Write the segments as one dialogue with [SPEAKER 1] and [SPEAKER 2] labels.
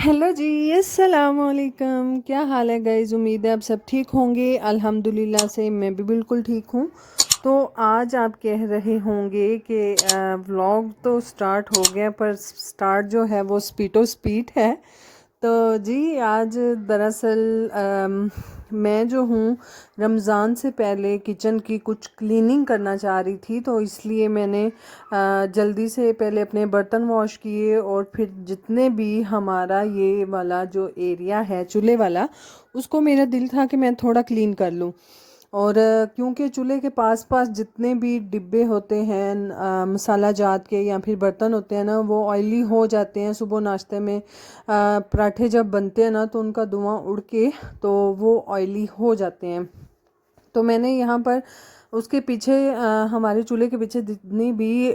[SPEAKER 1] Hello जी, अस्सलाम वालेकुम। क्या हाल है गाइज़? उम्मीद है आप सब ठीक होंगे। अल्हम्दुलिल्लाह से मैं भी बिल्कुल ठीक हूँ। तो आज आप कह रहे होंगे कि व्लॉग तो स्टार्ट हो गया, पर स्टार्ट जो है वो स्पीडो स्पीड है। तो जी आज दरअसल मैं जो हूँ रमज़ान से पहले किचन की कुछ क्लीनिंग करना चाह रही थी, तो इसलिए मैंने जल्दी से पहले अपने बर्तन वॉश किए और फिर जितने भी हमारा ये वाला जो एरिया है चूल्हे वाला, उसको मेरा दिल था कि मैं थोड़ा क्लीन कर लूँ। और क्योंकि चूल्हे के पास पास जितने भी डिब्बे होते हैं मसाला जात के या फिर बर्तन होते हैं ना, वो ऑयली हो जाते हैं। सुबह नाश्ते में पराठे जब बनते हैं ना, तो उनका धुआं उड़ के तो वो ऑयली हो जाते हैं। तो मैंने यहाँ पर उसके पीछे हमारे चूल्हे के पीछे जितनी भी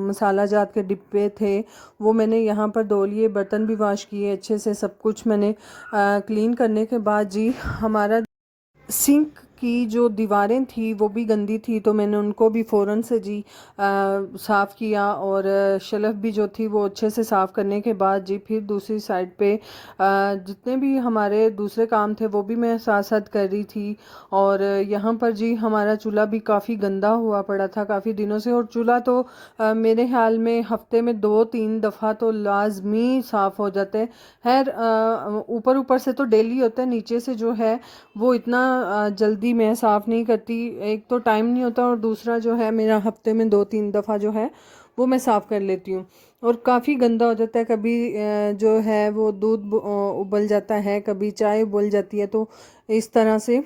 [SPEAKER 1] मसाला जात के डिब्बे थे वो मैंने यहाँ पर धो लिए, बर्तन भी वॉश किए अच्छे से। सब कुछ मैंने क्लीन करने के बाद जी हमारा सिंक की जो दीवारें थी वो भी गंदी थी, तो मैंने उनको भी फ़ौरन से जी साफ़ किया। और शेल्फ भी जो थी वो अच्छे से साफ़ करने के बाद जी फिर दूसरी साइड पे जितने भी हमारे दूसरे काम थे वो भी मैं साथ साथ कर रही थी। और यहाँ पर जी हमारा चूल्हा भी काफ़ी गंदा हुआ पड़ा था काफ़ी दिनों से। और चूल्हा तो मेरे ख्याल में हफ्ते में 2-3 दफ़ा तो लाजमी साफ़ हो जाते हैं। खैर ऊपर ऊपर से तो डेली होता है, नीचे से जो है वो इतना जल्दी मैं साफ़ नहीं करती। एक तो टाइम नहीं होता और दूसरा जो है मेरा हफ्ते में 2-3 दफ़ा जो है वो मैं साफ़ कर लेती हूँ। और काफ़ी गंदा हो जाता है, कभी जो है वो दूध उबल जाता है, कभी चाय उबल जाती है। तो इस तरह से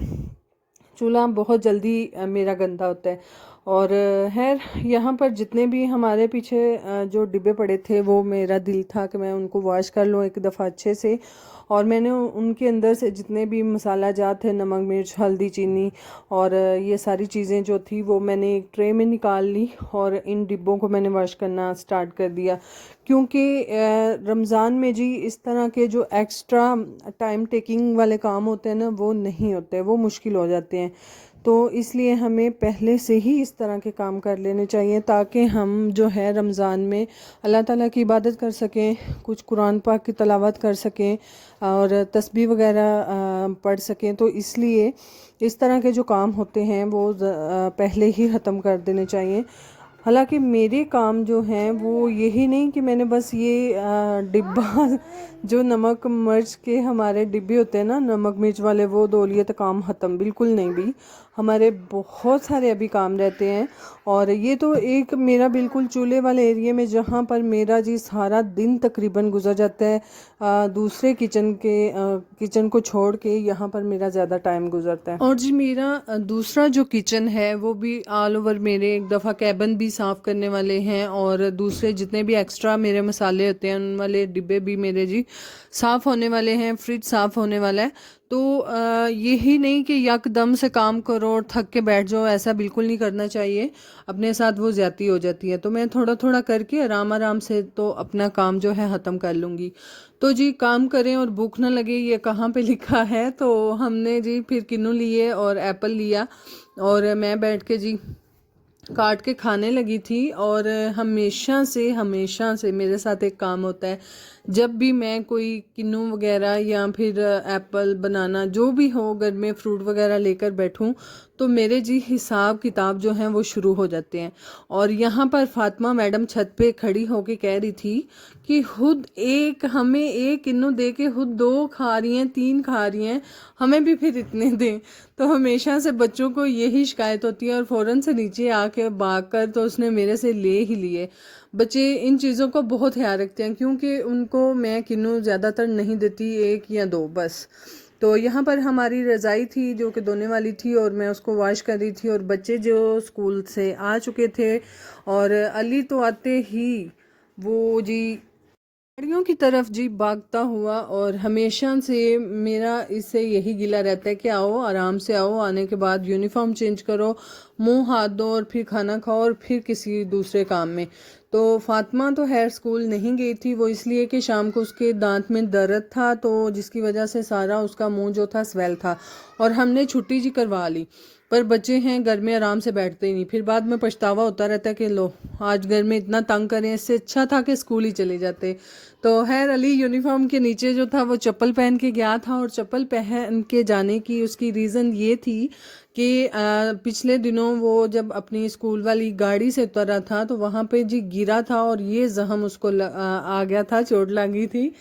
[SPEAKER 1] चूल्हा बहुत जल्दी मेरा गंदा होता है। और खैर यहाँ पर जितने भी हमारे पीछे जो डिब्बे पड़े थे वो मेरा दिल था कि मैं उनको वॉश कर लूँ एक दफ़ा अच्छे से। और मैंने उनके अंदर से जितने भी मसाला जात है, नमक मिर्च हल्दी चीनी और ये सारी चीज़ें जो थी वो मैंने एक ट्रे में निकाल ली और इन डिब्बों को मैंने वॉश करना स्टार्ट कर दिया। क्योंकि रमज़ान में जी इस तरह के जो एक्स्ट्रा टाइम टेकिंग वाले काम होते हैं ना वो नहीं होते, वो मुश्किल हो जाते हैं। तो इसलिए हमें पहले से ही इस तरह के काम कर लेने चाहिए ताकि हम जो है रमज़ान में अल्लाह ताला की इबादत कर सकें, कुछ कुरान पाक की तलावत कर सकें और तस्बीह वगैरह पढ़ सकें। तो इसलिए इस तरह के जो काम होते हैं वो पहले ही ख़त्म कर देने चाहिए। हालांकि मेरे काम जो हैं वो यही नहीं कि मैंने बस ये डिब्बा जो नमक मिर्च के हमारे डिब्बे होते हैं ना नमक मिर्च वाले, वो धो लिए तो काम ख़त्म, बिल्कुल नहीं भी। हमारे बहुत सारे अभी काम रहते हैं। और ये तो एक मेरा बिल्कुल चूल्हे वाले एरिया में जहाँ पर मेरा जी सारा दिन तकरीबन गुजर जाता है, दूसरे किचन को छोड़ के यहाँ पर मेरा ज़्यादा टाइम गुजरता है। और जी मेरा दूसरा जो किचन है वो भी ऑल ओवर मेरे एक दफ़ा कैबिन भी साफ़ करने वाले हैं और दूसरे जितने भी एक्स्ट्रा मेरे मसाले होते हैं उन वाले डिब्बे भी मेरे जी साफ़ होने वाले हैं, फ्रिज साफ़ होने वाला है। तो यही नहीं कि यकदम से काम करो और थक के बैठ जाओ, ऐसा बिल्कुल नहीं करना चाहिए। अपने साथ वो ज़्यादती हो जाती है। तो मैं थोड़ा थोड़ा करके आराम आराम से तो अपना काम जो है ख़त्म कर लूँगी। तो जी काम करें और भूख ना लगे, ये कहाँ पे लिखा है? तो हमने जी फिर किन्नू लिए और एप्पल लिया और मैं बैठ के जी काट के खाने लगी थी। और हमेशा से मेरे साथ एक काम होता है, जब भी मैं कोई किन्नू वगैरह या फिर एप्पल बनाना जो भी हो घर में फ्रूट वगैरह लेकर बैठूं, तो मेरे जी हिसाब किताब जो हैं वो शुरू हो जाते हैं। और यहाँ पर फातिमा मैडम छत पे खड़ी होके कह रही थी कि खुद हमें एक किन्नू दे के खुद 2 खा रही हैं, 3 खा रही हैं, हमें भी फिर इतने दें। तो हमेशा से बच्चों को यही शिकायत होती है और फ़ौरन से नीचे आके भाग कर तो उसने मेरे से ले ही लिए। बच्चे इन चीज़ों को बहुत ख्याल रखते हैं क्योंकि उनको मैं किन्नू ज़्यादातर नहीं देती, 1 या 2 बस। तो यहाँ पर हमारी रज़ाई थी जो कि धोने वाली थी और मैं उसको वॉश कर रही थी। और बच्चे जो स्कूल से आ चुके थे और अली तो आते ही वो जी गाड़ियों की तरफ जी भागता हुआ। और हमेशा से मेरा इससे यही गिला रहता है कि आओ आराम से आओ, आने के बाद यूनिफॉर्म चेंज करो, मुंह हाथ धो और फिर खाना खाओ और फिर किसी दूसरे काम में। तो फातिमा तो खैर स्कूल नहीं गई थी, वो इसलिए कि शाम को उसके दांत में दर्द था, तो जिसकी वजह से सारा उसका मुंह जो था स्वेल था और हमने छुट्टी जी करवा ली। पर बच्चे हैं घर में आराम से बैठते ही नहीं, फिर बाद में पछतावा होता रहता है कि लो आज घर में इतना तंग करें, इससे अच्छा था कि स्कूल ही चले जाते। तो खैर अली यूनिफॉर्म के नीचे जो था वो चप्पल पहन के गया था, और चप्पल पहन के जाने की उसकी रीज़न ये थी कि पिछले दिनों वो जब अपनी स्कूल वाली गाड़ी से उतरा था तो वहाँ पे जी गिरा था, और ये जख्म उसको आ गया था, चोट लगी थी,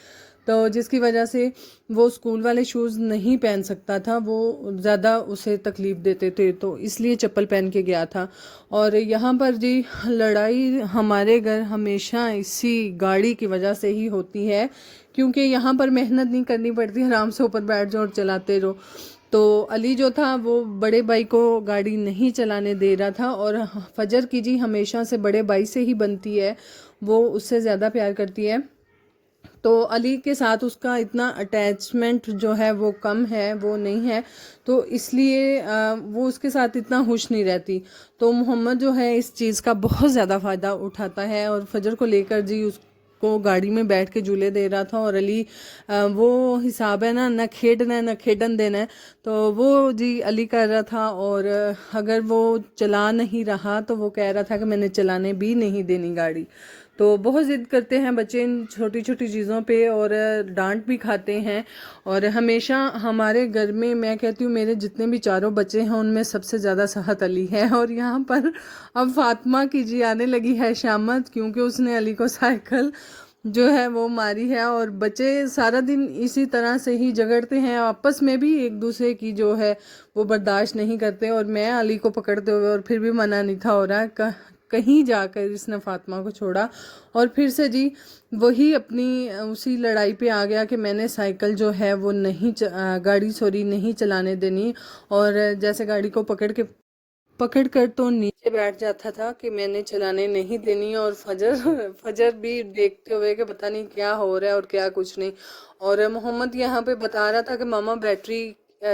[SPEAKER 1] तो जिसकी वजह से वो स्कूल वाले शूज़ नहीं पहन सकता था, वो ज़्यादा उसे तकलीफ़ देते थे, तो इसलिए चप्पल पहन के गया था। और यहाँ पर जी लड़ाई हमारे घर हमेशा इसी गाड़ी की वजह से ही होती है, क्योंकि यहाँ पर मेहनत नहीं करनी पड़ती, आराम से ऊपर बैठ जाओ और चलाते रहो। तो अली जो था वो बड़े भाई को गाड़ी नहीं चलाने दे रहा था, और फजर की जी हमेशा से बड़े भाई से ही बनती है, वो उससे ज़्यादा प्यार करती है, तो अली के साथ उसका इतना अटैचमेंट जो है वो कम है, वो नहीं है, तो इसलिए वो उसके साथ इतना खुश नहीं रहती। तो मोहम्मद जो है इस चीज़ का बहुत ज़्यादा फ़ायदा उठाता है, और फजर को लेकर जी उसको गाड़ी में बैठ के झूले दे रहा था, और अली वो हिसाब है ना खेडना है ना खेडन देना है, तो वो जी अली कर रहा था, और अगर वो चला नहीं रहा तो वो कह रहा था कि मैंने चलाने भी नहीं देनी गाड़ी। तो बहुत ज़िद करते हैं बच्चे इन छोटी छोटी चीज़ों पे, और डांट भी खाते हैं। और हमेशा हमारे घर में मैं कहती हूँ मेरे जितने भी चारों बच्चे हैं उनमें सबसे ज़्यादा सहत अली है, और यहाँ पर अब फातिमा की जी आने लगी है शामत, क्योंकि उसने अली को साइकिल जो है वो मारी है, और बच्चे सारा दिन इसी तरह से ही झगड़ते हैं आपस में भी, एक दूसरे की जो है वो बर्दाश्त नहीं करते। और मैं अली को पकड़ते हुए, और फिर भी मना नहीं था हो रहा, कहीं जाकर इसने फातिमा को छोड़ा, और फिर से जी वही अपनी उसी लड़ाई पे आ गया कि मैंने साइकिल जो है वो नहीं गाड़ी सॉरी नहीं चलाने देनी, और जैसे गाड़ी को पकड़ कर तो नीचे बैठ जाता था कि मैंने चलाने नहीं देनी, और फजर फजर भी देखते हुए कि पता नहीं क्या हो रहा है और क्या कुछ नहीं। और मोहम्मद यहाँ पे बता रहा था कि मामा बैटरी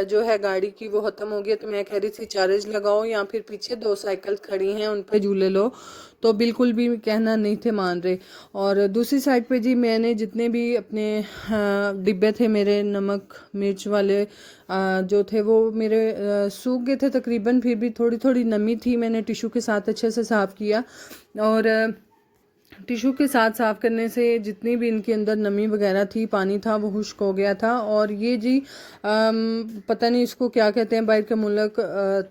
[SPEAKER 1] जो है गाड़ी की वो ख़त्म हो गई, तो मैं कह रही थी चार्ज लगाओ, या फिर पीछे 2 साइकिल खड़ी हैं उन पे झूले लो, तो बिल्कुल भी कहना नहीं थे मान रहे। और दूसरी साइड पे जी मैंने जितने भी अपने डिब्बे थे मेरे नमक मिर्च वाले जो थे वो मेरे सूख गए थे तकरीबन, फिर भी थोड़ी थोड़ी नमी थी, मैंने टिशू के साथ अच्छे से साफ़ किया, और टिशू के साथ साफ़ करने से जितनी भी इनके अंदर नमी वगैरह थी, पानी था, वो खुश्क हो गया था। और ये जी पता नहीं इसको क्या कहते हैं बाहर के मुल्क,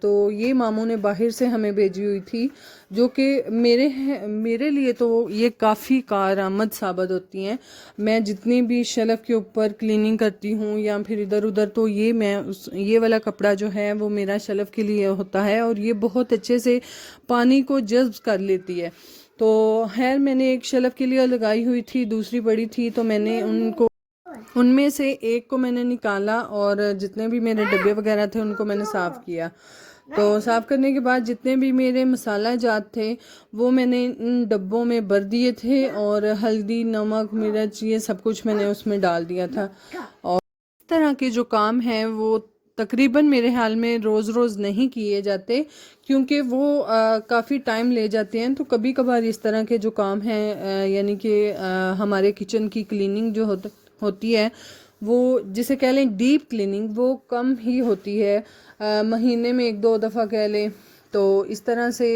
[SPEAKER 1] तो ये मामू ने बाहर से हमें भेजी हुई थी, जो कि मेरे लिए तो ये काफ़ी कारआमद साबित होती हैं। मैं जितनी भी शेल्फ के ऊपर क्लीनिंग करती हूँ या फिर इधर उधर, तो ये वाला कपड़ा जो है वो मेरा शेल्फ के लिए होता है, और ये बहुत अच्छे से पानी को जज़्ब कर लेती है। तो खैर मैंने एक शेल्फ के लिए लगाई हुई थी, दूसरी बड़ी थी, तो मैंने उनमें से एक को मैंने निकाला, और जितने भी मेरे डब्बे वगैरह थे उनको मैंने साफ़ किया। तो साफ़ करने के बाद जितने भी मेरे मसाला जात थे वो मैंने इन डब्बों में भर दिए थे, और हल्दी नमक मिर्च ये सब कुछ मैंने उसमें डाल दिया था। और इस तरह के जो काम हैं वो तकरीबन मेरे ख्याल में रोज़ रोज़ नहीं किए जाते, क्योंकि वो काफ़ी टाइम ले जाते हैं। तो कभी कभार इस तरह के जो काम हैं यानी कि हमारे किचन की क्लीनिंग जो होती है, वो जिसे कह लें डीप क्लीनिंग, वो कम ही होती है, महीने में 1-2 दफ़ा कह लें। तो इस तरह से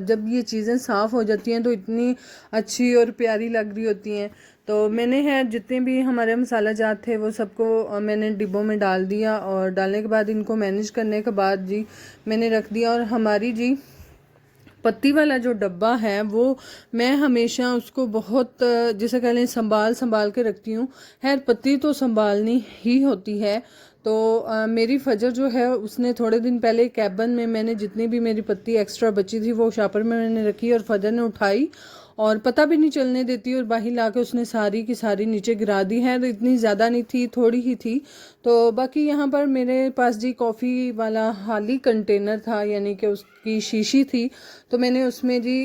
[SPEAKER 1] जब ये चीज़ें साफ़ हो जाती हैं तो इतनी अच्छी और प्यारी लग रही होती हैं। तो मैंने है जितने भी हमारे मसाला जात थे वो सबको मैंने डिब्बों में डाल दिया, और डालने के बाद इनको मैनेज करने के बाद जी मैंने रख दिया। और हमारी जी पत्ती वाला जो डब्बा है वो मैं हमेशा उसको बहुत जिसे कह लें संभाल के रखती हूँ। खैर पत्ती तो संभालनी ही होती है। तो मेरी फजर जो है उसने थोड़े दिन पहले कैबन में मैंने जितनी भी मेरी पत्ती एक्स्ट्रा बची थी वो शापर में मैंने रखी, और फजर ने उठाई और पता भी नहीं चलने देती, और बाहर ला के उसने सारी की सारी नीचे गिरा दी है। तो इतनी ज़्यादा नहीं थी, थोड़ी ही थी। तो बाकी यहाँ पर मेरे पास जी कॉफ़ी वाला खाली कंटेनर था, यानी कि उसकी शीशी थी, तो मैंने उसमें जी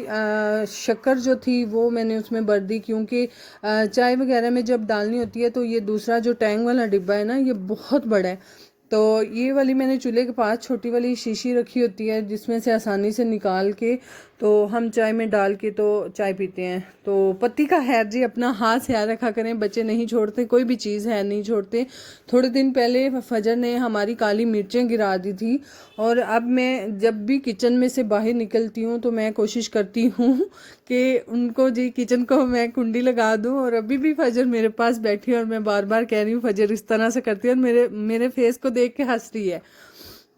[SPEAKER 1] शक्कर जो थी वो मैंने उसमें भर दी, क्योंकि चाय वगैरह में जब डालनी होती है तो ये दूसरा जो टैंग वाला डिब्बा है ना ये बहुत बड़ा है, तो ये वाली मैंने चूल्हे के पास छोटी वाली शीशी रखी होती है जिसमें से आसानी से निकाल के तो हम चाय में डाल के तो चाय पीते हैं। तो पति का खैर जी अपना हाथ याद रखा करें, बच्चे नहीं छोड़ते, कोई भी चीज़ है नहीं छोड़ते। थोड़े दिन पहले फजर ने हमारी काली मिर्चें गिरा दी थी और अब मैं जब भी किचन में से बाहर निकलती हूँ तो मैं कोशिश करती हूँ कि उनको जी किचन को मैं कुंडी लगा दूँ। और अभी भी फजर मेरे पास बैठी है और मैं बार बार कह रही हूँ फजर इस तरह से करती है और मेरे मेरे फेस को देख के हंस रही है।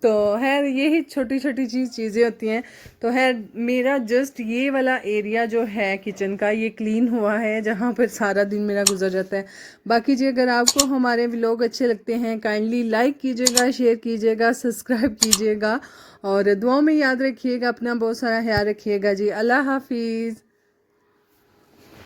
[SPEAKER 1] तो खैर यही छोटी छोटी चीज़ें होती हैं। तो खैर मेरा जस्ट ये वाला एरिया जो है किचन का ये क्लीन हुआ है जहाँ पर सारा दिन मेरा गुजर जाता है। बाकी जी अगर आपको हमारे व्लॉग अच्छे लगते हैं काइंडली लाइक कीजिएगा, शेयर कीजिएगा, सब्सक्राइब कीजिएगा और दुआओं में याद रखिएगा। अपना बहुत सारा ख्याल रखिएगा जी। अल्लाह हाफिज़।